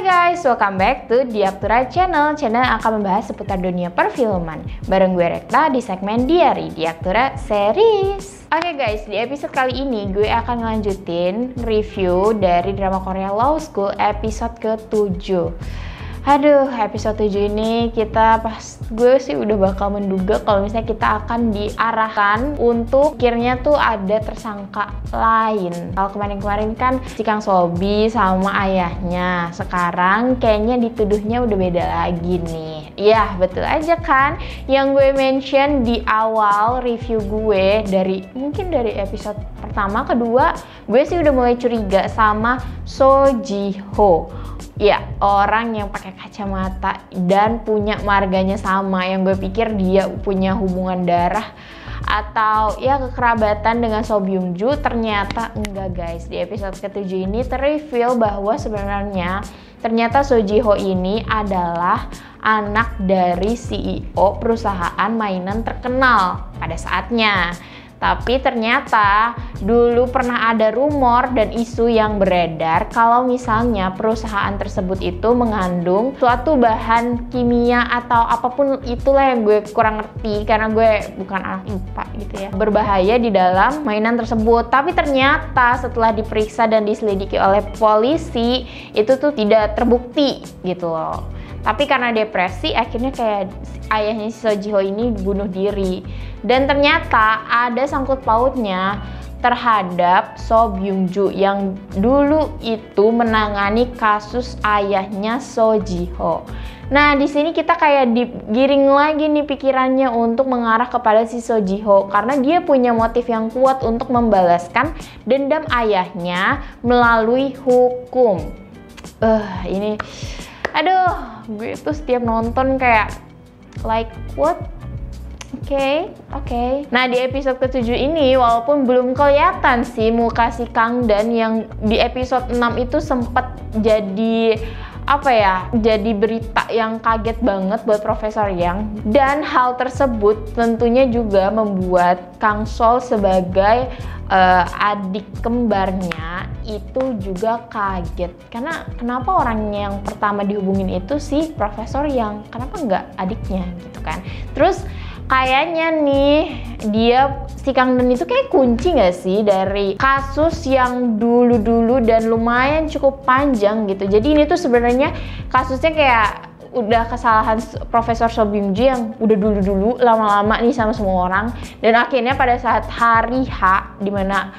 Guys, welcome back to Diaptura Channel. Channel yang akan membahas seputar dunia perfilman. Bareng gue Rekta di segmen Diary Diaptura Series. Oke guys, di episode kali ini gue akan ngelanjutin review dari drama Korea Law School episode ke-7. Aduh, episode 7 ini gue sih udah bakal menduga kalau misalnya kita akan diarahkan untuk akhirnya tuh ada tersangka lain. Kalau kemarin-kemarin kan si Kang Sobi sama ayahnya, sekarang kayaknya dituduhnya udah beda lagi nih. Iya, betul aja kan yang gue mention di awal review gue mungkin dari episode pertama, kedua, gue sih udah mulai curiga sama So Ji Ho. Ya, orang yang pakai kacamata dan punya marganya sama, yang gue pikir dia punya hubungan darah atau ya kekerabatan dengan So Byung Ju, ternyata enggak guys. Di episode ke-7 ini terreveal bahwa sebenarnya ternyata So Ji Ho ini adalah anak dari CEO perusahaan mainan terkenal pada saatnya. Tapi ternyata dulu pernah ada rumor dan isu yang beredar kalau misalnya perusahaan tersebut itu mengandung suatu bahan kimia atau apapun itulah yang gue kurang ngerti karena gue bukan anak IPA gitu ya, berbahaya di dalam mainan tersebut. Tapi ternyata setelah diperiksa dan diselidiki oleh polisi itu tuh tidak terbukti gitu loh. Tapi karena depresi akhirnya kayak ayahnya si So Ji Ho ini bunuh diri. Dan ternyata ada sangkut pautnya terhadap So Byung Ju yang dulu itu menangani kasus ayahnya So Ji Ho. Nah, di sini kita kayak digiring lagi nih pikirannya untuk mengarah kepada si So Ji Ho karena dia punya motif yang kuat untuk membalaskan dendam ayahnya melalui hukum. Ini aduh, gue tuh setiap nonton kayak like what? Oke. Nah, di episode ke-7 ini walaupun belum kelihatan sih muka si Kang Dan yang di episode 6 itu sempat jadi jadi berita yang kaget banget buat Profesor Yang, dan hal tersebut tentunya juga membuat Kang Sol sebagai adik kembarnya itu juga kaget karena kenapa orang yang pertama dihubungin itu si Profesor Yang, kenapa nggak adiknya gitu kan. Terus kayaknya nih si Kang Dan itu kayak kunci gak sih dari kasus yang dulu-dulu dan lumayan cukup panjang gitu. Jadi ini tuh sebenarnya kasusnya kayak udah kesalahan Profesor So Byung Ju yang udah dulu-dulu lama-lama nih sama semua orang, dan akhirnya pada saat hari H dimana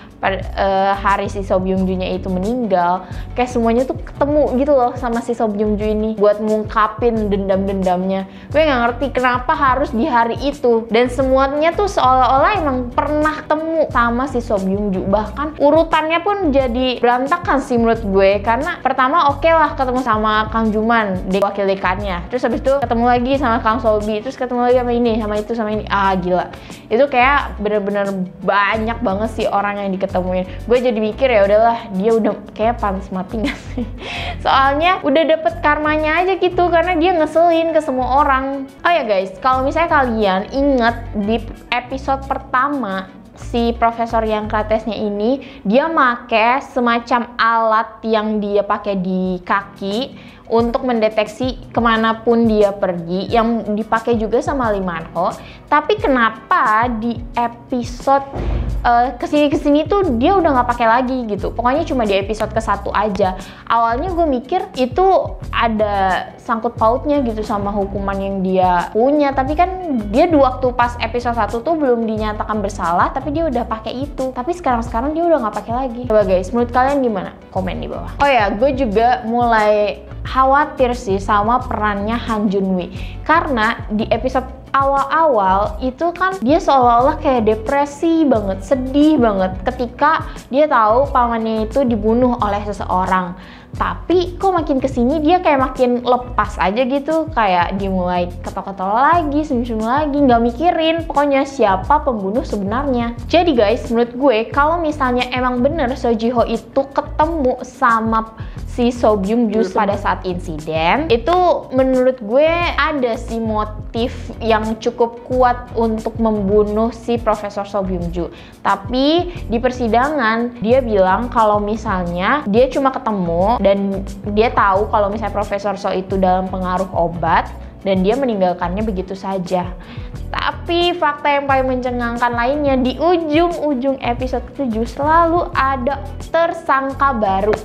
hari si So Byung Ju-nya itu meninggal, kayak semuanya tuh ketemu gitu loh sama si So Byung Ju ini buat mengungkapin dendam-dendamnya. Gue nggak ngerti kenapa harus di hari itu, dan semuanya tuh seolah-olah emang pernah ketemu sama si So Byung Ju. Bahkan urutannya pun jadi berantakan sih menurut gue, karena pertama oke lah ketemu sama Kang Juman di wakil dekannya, terus habis itu ketemu lagi sama Kang Sobi, terus ketemu lagi sama ini, sama itu, sama ini. Gila, itu kayak bener-bener banyak banget sih orang yang diketemuin. Gue jadi mikir ya udahlah, dia udah kayak pantas mati gak sih? Soalnya udah dapet karmanya aja gitu karena dia ngeselin ke semua orang. Oh ya guys, kalau misalnya kalian inget di episode pertama, si Profesor Yang Kratesnya ini dia make semacam alat yang dia pakai di kaki untuk mendeteksi kemanapun dia pergi, yang dipakai juga sama Lee Man Ho. Tapi kenapa di episode kesini tuh dia udah nggak pakai lagi gitu? Pokoknya cuma di episode ke-1 aja. Awalnya gue mikir itu ada sangkut pautnya gitu sama hukuman yang dia punya, tapi kan dia waktu pas episode 1 tuh belum dinyatakan bersalah, tapi dia udah pakai itu. Tapi sekarang dia udah nggak pakai lagi. Coba guys, menurut kalian gimana? Komen di bawah. Oh ya, gue juga mulai khawatir sih sama perannya Han Junwi karena di episode awal-awal itu kan dia seolah-olah kayak depresi banget, sedih banget ketika dia tahu pamannya itu dibunuh oleh seseorang. Tapi kok makin kesini dia kayak makin lepas aja gitu, kayak dia mulai ketawa-ketawa lagi, senyum-senyum lagi, nggak mikirin pokoknya siapa pembunuh sebenarnya. Jadi guys, menurut gue kalau misalnya emang bener So Ji Ho itu ketemu sama si So Byung-ju pada saat insiden. Itu menurut gue ada sih motif yang cukup kuat untuk membunuh si Profesor So Byung-ju. Tapi di persidangan dia bilang kalau misalnya dia cuma ketemu dan dia tahu kalau misalnya Profesor So itu dalam pengaruh obat dan dia meninggalkannya begitu saja. Tapi fakta yang paling mencengangkan lainnya, di ujung-ujung episode 7 selalu ada tersangka baru.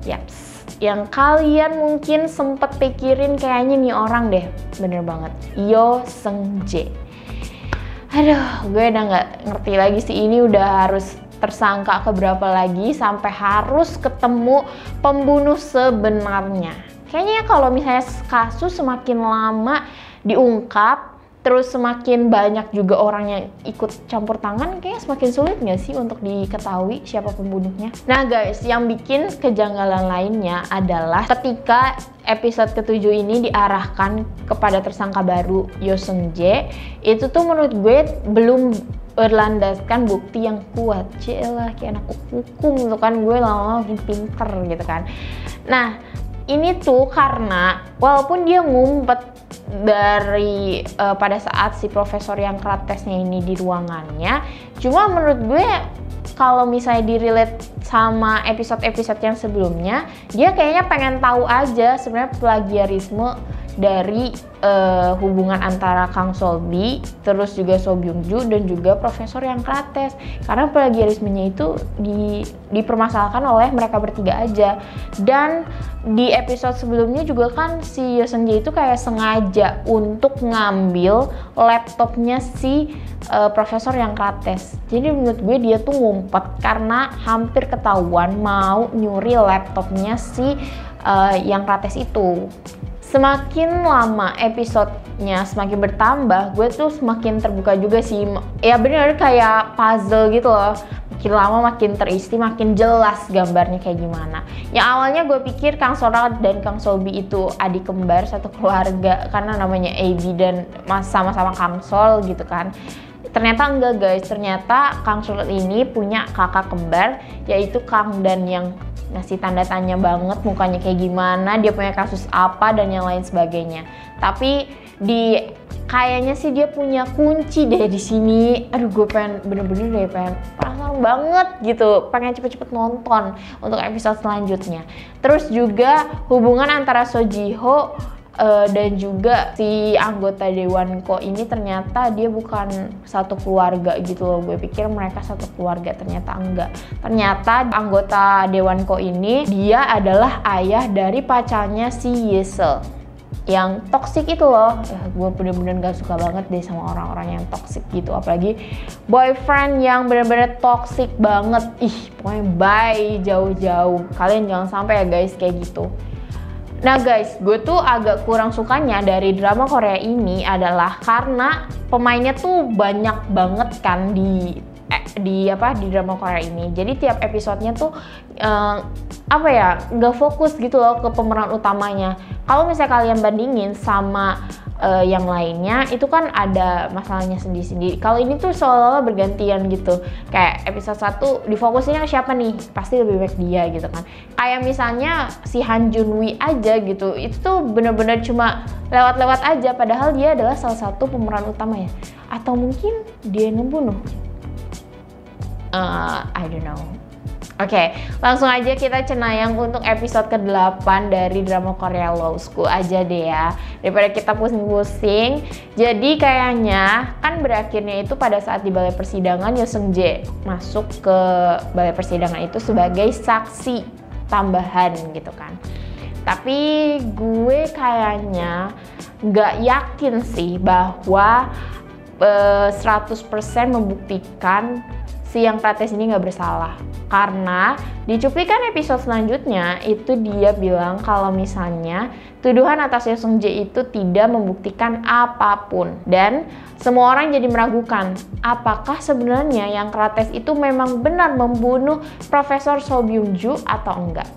Yaps, yang kalian mungkin sempet pikirin kayaknya nih orang deh, bener banget, Yo Seung Jae. Aduh, gue udah nggak ngerti lagi sih, ini udah harus tersangka keberapa lagi sampai harus ketemu pembunuh sebenarnya. Kayaknya kalau misalnya kasus semakin lama diungkap, terus semakin banyak juga orang yang ikut campur tangan, kayaknya semakin sulit nggak sih untuk diketahui siapa pembunuhnya. Nah guys, yang bikin kejanggalan lainnya adalah ketika episode ke-7 ini diarahkan kepada tersangka baru Yo Seung Jae, itu tuh menurut gue belum berlandaskan bukti yang kuat. Cielah, kayak anak hukum tuh kan, gue lama-lama pinter gitu kan. Nah, ini tuh karena walaupun dia ngumpet dari pada saat si profesor yang kratesnya ini di ruangannya, cuma menurut gue kalau misalnya di-relate sama episode-episode yang sebelumnya, dia kayaknya pengen tahu aja sebenarnya plagiarisme dari hubungan antara Kang Solbi, terus juga So Byung-ju dan juga profesor yang krates. Karena plagiarismenya itu dipermasalahkan oleh mereka bertiga aja. Dan di episode sebelumnya juga kan si Yo Seung Jae itu kayak sengaja untuk ngambil laptopnya si profesor yang krates. Jadi menurut gue dia tuh ngumpet karena hampir ketahuan mau nyuri laptopnya si yang krates itu. Semakin lama episodenya semakin bertambah, gue tuh semakin terbuka juga sih. Ya bener, kayak puzzle gitu loh. Makin lama makin terisi, makin jelas gambarnya kayak gimana. Yang awalnya gue pikir Kang Sora dan Kang Solbi itu adik kembar satu keluarga karena namanya AB dan sama-sama Kang Sol gitu kan. Ternyata enggak guys, ternyata Kang Sol ini punya kakak kembar yaitu Kang Dan yang ngasih tanda tanya banget mukanya kayak gimana, dia punya kasus apa dan yang lain sebagainya. Tapi kayaknya sih dia punya kunci deh di sini. Aduh, gue pengen bener-bener deh pengen penasaran banget gitu, pengen cepet-cepet nonton untuk episode selanjutnya. Terus juga hubungan antara So Ji Ho dan juga si anggota Dewan Ko ini ternyata dia bukan satu keluarga gitu loh. Gue pikir mereka satu keluarga, ternyata enggak. Ternyata anggota Dewan Ko ini dia adalah ayah dari pacarnya si Yesel yang toksik itu loh. Gue bener-bener gak suka banget deh sama orang-orang yang toksik gitu, apalagi boyfriend yang bener-bener toksik banget. Pokoknya bye jauh-jauh. Kalian jangan sampai ya guys kayak gitu. Nah guys, gue tuh agak kurang sukanya dari drama Korea ini adalah karena pemainnya tuh banyak banget kan di drama Korea ini. Jadi tiap episodenya tuh nggak fokus gitu loh ke pemeran utamanya. Kalau misalnya kalian bandingin sama yang lainnya, itu kan ada masalahnya sendiri-sendiri. Kalau ini tuh seolah-olah bergantian gitu. Kayak episode 1 difokusinnya ke siapa nih? Pasti lebih baik dia gitu kan. Kayak misalnya si Han Jun Wi aja gitu. Itu tuh bener-bener cuma lewat-lewat aja, padahal dia adalah salah satu pemeran utama ya. Atau mungkin dia yang ngebunuh. I don't know. Oke, langsung aja kita cenayang untuk episode ke-8 dari drama Korea Law School aja deh ya, daripada kita pusing-pusing. Jadi kayaknya kan berakhirnya itu pada saat di balai persidangan Yo Seung Jae masuk ke balai persidangan itu sebagai saksi tambahan gitu kan. Tapi gue kayaknya nggak yakin sih bahwa 100% membuktikan si yang krates ini nggak bersalah. Karena di cuplikan episode selanjutnya itu dia bilang kalau misalnya tuduhan atas Yo Seung Jae itu tidak membuktikan apapun. Dan semua orang jadi meragukan apakah sebenarnya yang krates itu memang benar membunuh Profesor So Byung-ju atau enggak.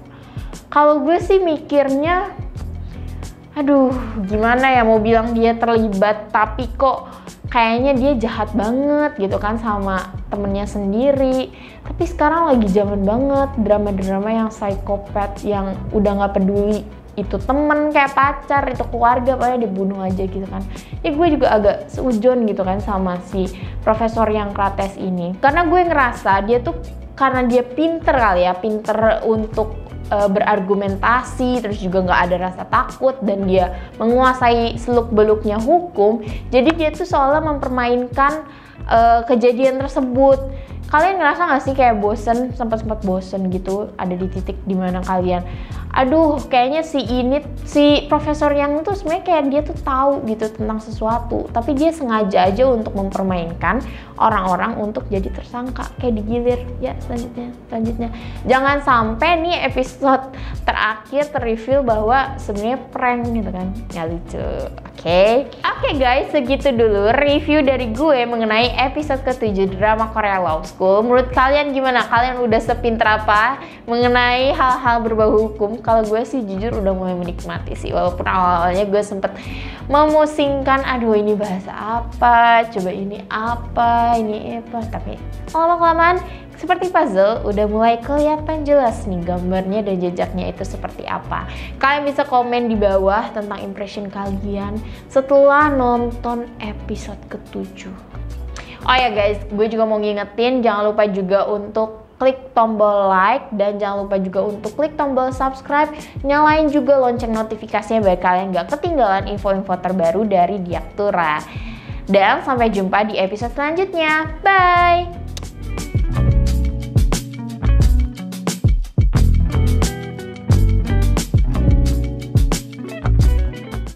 Kalau gue sih mikirnya, aduh gimana ya mau bilang dia terlibat tapi kok kayaknya dia jahat banget gitu kan sama temennya sendiri. Tapi sekarang lagi zaman banget drama-drama yang psikopat, yang udah nggak peduli itu temen kayak pacar, itu keluarga, padahal dibunuh aja gitu kan. Ya gue juga agak seujon gitu kan sama si profesor yang Krates ini, karena gue ngerasa dia tuh, karena dia pinter kali ya, pinter untuk berargumentasi, terus juga nggak ada rasa takut, dan dia menguasai seluk-beluknya hukum. Jadi dia tuh seolah mempermainkan kejadian tersebut. Kalian ngerasa nggak sih kayak bosen, sempat bosen gitu, ada di titik dimana kalian, aduh kayaknya si profesor yang itu sebenarnya kayak dia tuh tahu gitu tentang sesuatu, tapi dia sengaja aja untuk mempermainkan orang-orang untuk jadi tersangka, kayak digilir. Ya selanjutnya jangan sampai nih episode terakhir terreveal bahwa sebenarnya prank gitu kan, nggak lucu. Oke guys, segitu dulu review dari gue mengenai episode ke-7 drama Korea Law School. Menurut kalian gimana? Kalian udah sepinter apa mengenai hal-hal berbau hukum? Kalau gue sih jujur udah mulai menikmati sih, walaupun awalnya gue sempet memusingkan, aduh ini bahasa apa, coba ini apa, tapi lama-kelamaan seperti puzzle udah mulai kelihatan jelas nih gambarnya dan jejaknya itu seperti apa. Kalian bisa komen di bawah tentang impression kalian setelah nonton episode ke-7. Oh ya guys, gue juga mau ngingetin, jangan lupa juga untuk klik tombol like, dan jangan lupa juga untuk klik tombol subscribe, nyalain juga lonceng notifikasinya biar kalian gak ketinggalan info-info terbaru dari Diaktura. Dan sampai jumpa di episode selanjutnya, bye!